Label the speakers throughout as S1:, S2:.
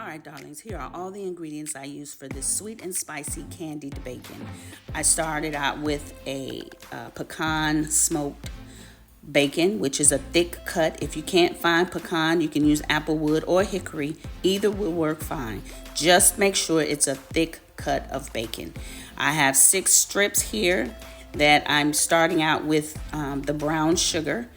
S1: Alright darlings, here are all the ingredients I use for this sweet and spicy candied bacon. I started out with a pecan smoked bacon, which is a thick cut. If you can't find pecan, you can use applewood or hickory. Either will work fine. Just make sure it's a thick cut of bacon. I have 6 strips here that I'm starting out with the brown sugar,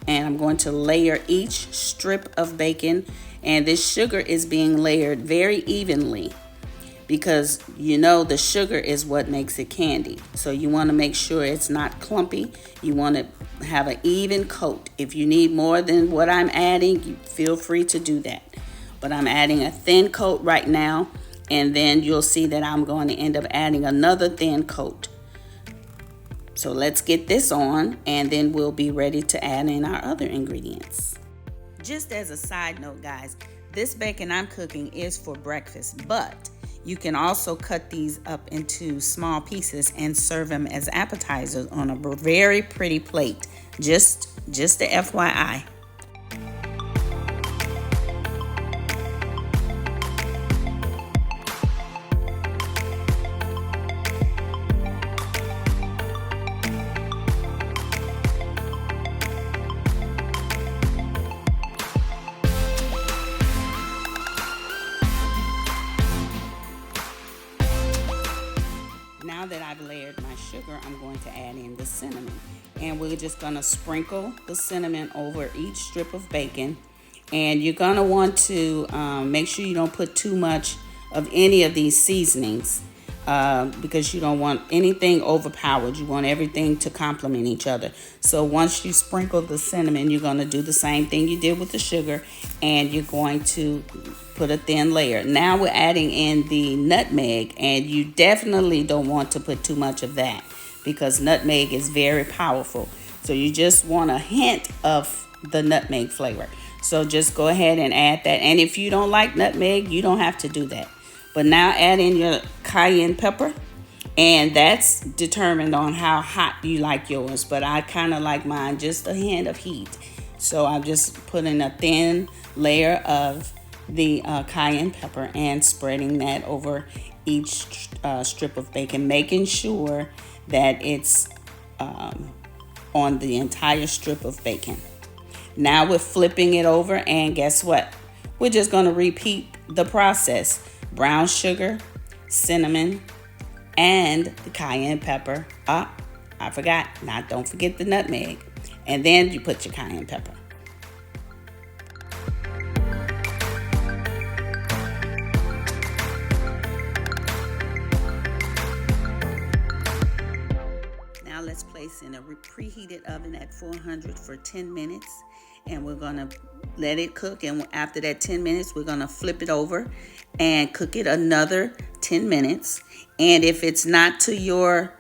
S1: and I'm going to layer each strip of bacon, and this sugar is being layered very evenly because you know the sugar is what makes it candy. So you want to make sure it's not clumpy. You want to have an even coat. If you need more than what I'm adding, you feel free to do that. But I'm adding a thin coat right now, and then you'll see that I'm going to end up adding another thin coat. So let's get this on, and then we'll be ready to add in our other ingredients. Just as a side note, guys, this bacon I'm cooking is for breakfast, but you can also cut these up into small pieces and serve them as appetizers on a very pretty plate. Just a FYI. Now that I've layered my sugar, I'm going to add in the cinnamon. And we're just going to sprinkle the cinnamon over each strip of bacon. And you're going to want to make sure you don't put too much of any of these seasonings because you don't want anything overpowered. You want everything to complement each other. So once you sprinkle the cinnamon, you're going to do the same thing you did with the sugar, and you're going to put a thin layer. Now we're adding in the nutmeg, and you definitely don't want to put too much of that because nutmeg is very powerful. So you just want a hint of the nutmeg flavor. So just go ahead and add that. And if you don't like nutmeg, you don't have to do that. But now add in your cayenne pepper, and that's determined on how hot you like yours. But I kind of like mine just a hint of heat. So I'm just putting a thin layer of the cayenne pepper and spreading that over each strip of bacon, making sure that it's on the entire strip of bacon. Now we're flipping it over, and guess what? We're just going to repeat the process. Brown sugar, cinnamon, and the cayenne pepper. I forgot. Now don't forget the nutmeg. And then you put your cayenne pepper. Now let's place in a preheated oven at 400 for 10 minutes. And we're going to let it cook. And after that 10 minutes, we're going to flip it over and cook it another 10 minutes. And if it's not to your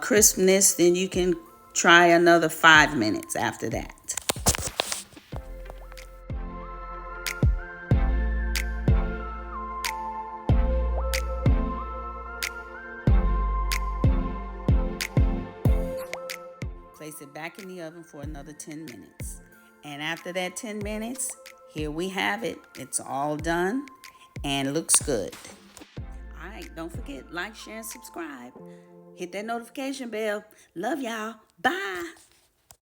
S1: crispness, then you can try another 5 minutes after that. Place it back in the oven for another 10 minutes. And after that 10 minutes, here we have it. It's all done and looks good. All right, don't forget, like, share, and subscribe. Hit that notification bell. Love y'all. Bye.